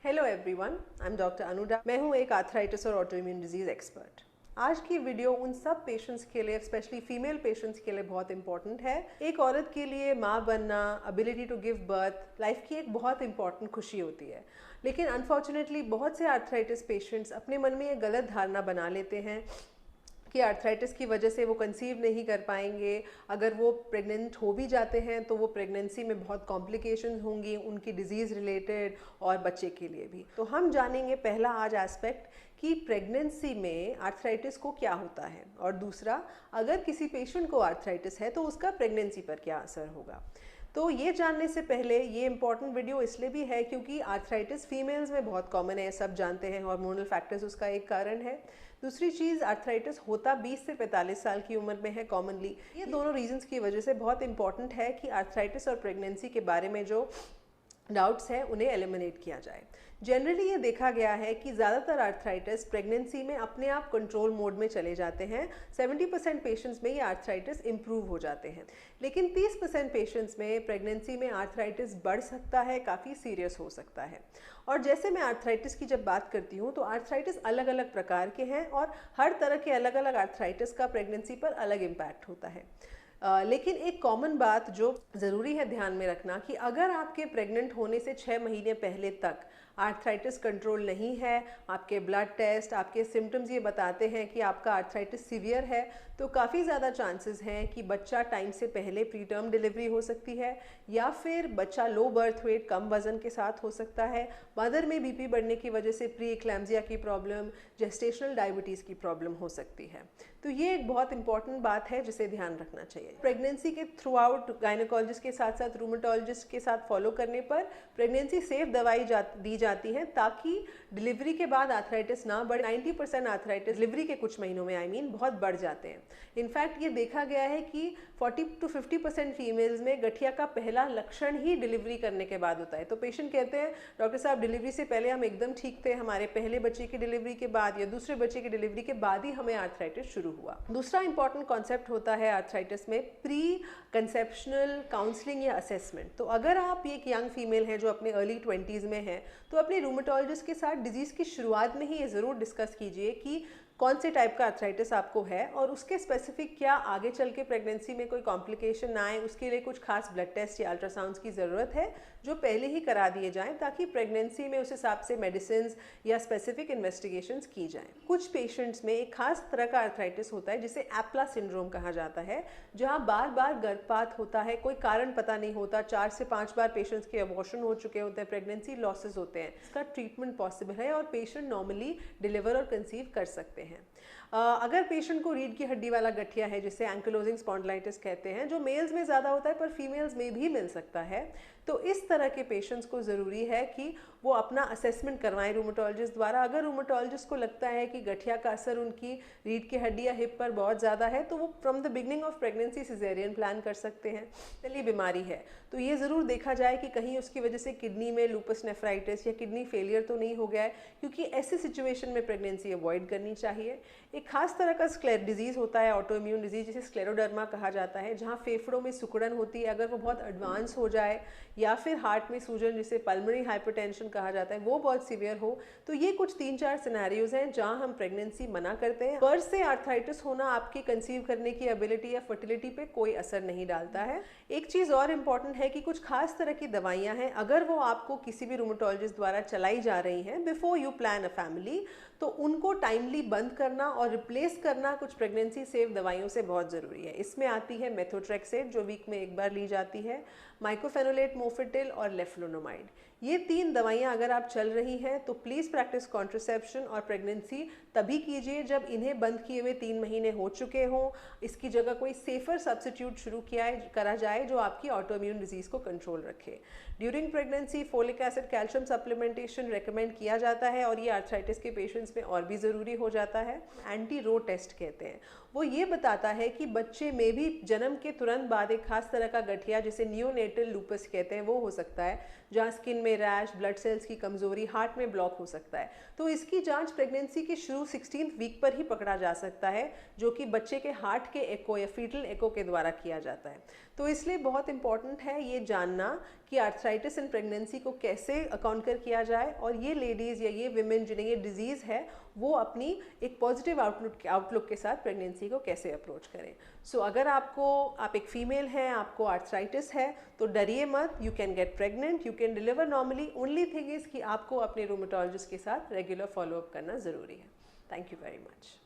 Hello everyone, I am doctor Anuda. मैं हूं एक आर्थराइटिस और ऑटोइम्यून डिजीज एक्सपर्ट। आज की वीडियो उन सब पेशेंट्स के लिए, स्पेशली फीमेल पेशेंट्स के लिए बहुत इंपॉर्टेंट है। एक औरत के लिए माँ बनना, ability to give birth life की एक बहुत इंपॉर्टेंट खुशी होती है। लेकिन अनफॉर्चुनेटली बहुत से आर्थराइटिस पेशेंट्स अपने मन में एक गलत धारणा बना लेते हैं कि आर्थराइटिस की वजह से वो कंसीव नहीं कर पाएंगे। अगर वो प्रेग्नेंट हो भी जाते हैं तो वो प्रेगनेंसी में बहुत कॉम्प्लिकेशंस होंगी उनकी डिजीज़ रिलेटेड और बच्चे के लिए भी। तो हम जानेंगे पहला आज एस्पेक्ट कि प्रेगनेंसी में आर्थराइटिस को क्या होता है, और दूसरा अगर किसी पेशेंट को आर्थराइटिस है तो उसका प्रेगनेंसी पर क्या असर होगा। तो ये जानने से पहले ये इंपॉर्टेंट वीडियो इसलिए भी है क्योंकि आर्थराइटिस फीमेल्स में बहुत कॉमन है, सब जानते हैं, हार्मोनल फैक्टर्स उसका एक कारण है। दूसरी चीज़, आर्थराइटिस होता 20 से 45 साल की उम्र में है कॉमनली। ये दोनों रीजंस की वजह से बहुत इंपॉर्टेंट है कि आर्थराइटिस और प्रेगनेंसी के बारे में जो डाउट्स हैं उन्हें एलिमिनेट किया जाए। जनरली ये देखा गया है कि ज़्यादातर आर्थराइटिस प्रेगनेंसी में अपने आप कंट्रोल मोड में चले जाते हैं। 70% पेशेंट्स में ये आर्थराइटिस इंप्रूव हो जाते हैं, लेकिन 30% पेशेंट्स में प्रेगनेंसी में आर्थराइटिस बढ़ सकता है, काफ़ी सीरियस हो सकता है। और जैसे मैं आर्थराइटिस की जब बात करती हूँ तो आर्थराइटिस अलग अलग प्रकार के हैं और हर तरह के अलग अलग आर्थराइटिस का प्रेगनेंसी पर अलग इम्पैक्ट होता है। लेकिन एक कॉमन बात जो ज़रूरी है ध्यान में रखना कि अगर आपके प्रेग्नेंट होने से 6 महीने पहले तक आर्थराइटिस कंट्रोल नहीं है, आपके ब्लड टेस्ट, आपके सिम्टम्स ये बताते हैं कि आपका आर्थराइटिस सीवियर है, तो काफ़ी ज़्यादा चांसेस हैं कि बच्चा टाइम से पहले प्री टर्म डिलीवरी हो सकती है, या फिर बच्चा लो बर्थ वेट, कम वजन के साथ हो सकता है। मदर में बीपी बढ़ने की वजह से प्री एक्लैम्सिया की प्रॉब्लम, जेस्टेशनल डायबिटीज़ की प्रॉब्लम हो सकती है। तो ये एक बहुत इंपॉर्टेंट बात है जिसे ध्यान रखना चाहिए। प्रेगनेंसी के थ्रू आउट गायनेकोलॉजिस्ट के साथ साथ रूमेटोलॉजिस्ट के साथ फॉलो करने पर प्रेगनेंसी सेफ दवाई दी जाती है ताकि डिलीवरी के बाद आर्थराइटिस ना बढ़े। 90% आर्थराइटिस डिलीवरी के कुछ महीनों में बहुत बढ़ जाते हैं। इनफैक्ट ये देखा गया है कि 40 to 50% फीमेल्स में गठिया का पहला लक्षण ही डिलीवरी करने के बाद होता है। तो पेशेंट कहते हैं, डॉक्टर साहब डिलीवरी से पहले हम एकदम ठीक थे, हमारे पहले बच्चे की डिलीवरी के बाद या दूसरे बच्चे की डिलीवरी के बाद ही हमें आर्थराइटिस शुरू हुआ। दूसरा इंपॉर्टेंट कॉन्सेप्ट होता है आर्थराइटिस में प्री कंसेप्शनल काउंसलिंग या असेसमेंट। तो अगर आप एक यंग फीमेल हैं जो अपने अर्ली 20s में हैं तो अपने रूमेटोलॉजिस्ट के साथ डिजीज़ की शुरुआत में ही ये ज़रूर डिस्कस कीजिए कि कौन से टाइप का आर्थराइटिस आपको है और उसके स्पेसिफिक क्या आगे चल के प्रेगनेंसी में कोई कॉम्प्लिकेशन ना आए, उसके लिए कुछ खास ब्लड टेस्ट या अल्ट्रासाउंड्स की ज़रूरत है जो पहले ही करा दिए जाएं ताकि प्रेगनेंसी में उस हिसाब से मेडिसिन या स्पेसिफिक इन्वेस्टिगेशंस की जाएं। कुछ पेशेंट्स में एक खास तरह का आर्थराइटिस होता है जिसे एप्ला सिंड्रोम कहा जाता है, जहां बार बार गर्भपात होता है, कोई कारण पता नहीं होता, 4 से 5 बार पेशेंट्स के अबॉर्शन हो चुके होते हैं, प्रेगनेंसी लॉसेस होते हैं। इसका ट्रीटमेंट पॉसिबल है और पेशेंट नॉर्मली डिलीवर और कंसीव कर सकते हैं। अगर पेशेंट को रीढ़ की हड्डी वाला गठिया है जिसे एंकिलोजिंग स्पॉन्डिलाइटिस कहते हैं, जो मेल्स में ज़्यादा होता है पर फीमेल्स में भी मिल सकता है, तो इस तरह के पेशेंट्स को ज़रूरी है कि वो अपना असेसमेंट करवाएं रूमेटोलॉजिस्ट द्वारा। अगर रूमेटोलॉजिस्ट को लगता है कि गठिया का असर उनकी रीढ़ की हड्डी या हिप पर बहुत ज़्यादा है तो वो from the beginning of pregnancy caesarean plan कर सकते हैं। चलिए बीमारी है तो ये ज़रूर देखा जाए कि कहीं उसकी वजह से किडनी में लूपस नेफ्राइटिस या किडनी फेलियर तो नहीं हो गया है, क्योंकि ऐसे सिचुएशन में प्रेगनेंसी अवॉइड करनी चाहिए। एक खास तरह का डिजीज़ होता है ऑटोइम्यून डिजीज जिसे स्क्लेरोडर्मा कहा जाता है, जहाँ फेफड़ों में सिकुड़न होती है। अगर वो बहुत एडवांस हो जाए या फिर हार्ट में सूजन जिसे पल्मोनरी हाइपरटेंशन कहा जाता है वो बहुत सीवियर हो, तो ये कुछ 3-4 सिनेरियोज हैं जहां हम प्रेगनेंसी मना करते हैं। बर्थ से आर्थराइटिस होना आपकी कंसीव करने की एबिलिटी या फर्टिलिटी पे कोई असर नहीं डालता है। एक चीज़ और इम्पॉर्टेंट है कि कुछ खास तरह की दवाइयाँ हैं, अगर वो आपको किसी भी रूमेटोलॉजिस्ट द्वारा चलाई जा रही हैं before you plan a family, तो उनको टाइमली बंद करना और रिप्लेस करना कुछ प्रेगनेंसी सेव दवाइयों से बहुत ज़रूरी है। इसमें आती है मेथोट्रेक्सेट जो वीक में एक बार ली जाती है, माइक्रोफेनोलेट, मोफिटिल और लेफ्लोनोमाइड। ये 3 दवाइयाँ अगर आप चल रही हैं तो प्लीज़ प्रैक्टिस कॉन्ट्रासेप्शन और प्रेगनेंसी तभी कीजिए जब इन्हें बंद किए हुए 3 महीने हो चुके हों। इसकी जगह कोई सेफर सब्सिट्यूट शुरू करा जाए जो आपकी ऑटोइम्यून डिजीज़ को कंट्रोल रखे। During pregnancy folic acid calcium supplementation recommend किया जाता है और ये आर्थराइटिस के पेशेंट्स में और भी ज़रूरी हो जाता है। एंटी रो टेस्ट कहते हैं, वो ये बताता है कि बच्चे में भी जन्म के तुरंत बाद एक खास तरह का गठिया जिसे नियोनेटल लूपस कहते हैं वो हो सकता है, जहाँ स्किन में में रैश, ब्लड सेल्स की कमजोरी, हार्ट में ब्लॉक हो सकता है। तो इसकी जांच प्रेगनेंसी के शुरू 16th वीक पर ही पकड़ा जा सकता है, जो कि बच्चे के हार्ट के एको या फीटल एको के द्वारा किया जाता है। तो इसलिए बहुत इंपॉर्टेंट है ये जानना कि आर्थराइटिस इन प्रेगनेंसी को कैसे काउंटर किया जाए, और ये लेडीज़ या ये विमेन जिन्हें ये डिजीज़ है वो अपनी एक पॉजिटिव आउटलुक के साथ प्रेगनेंसी को कैसे अप्रोच करें। सो अगर आप एक फीमेल हैं, आपको आर्थराइटिस है, तो डरिए मत, you can get pregnant, you can deliver normally. Only thing is कि आपको अपने रूमेटोलॉजिस्ट के साथ रेगुलर फॉलोअप करना ज़रूरी है। Thank you very much.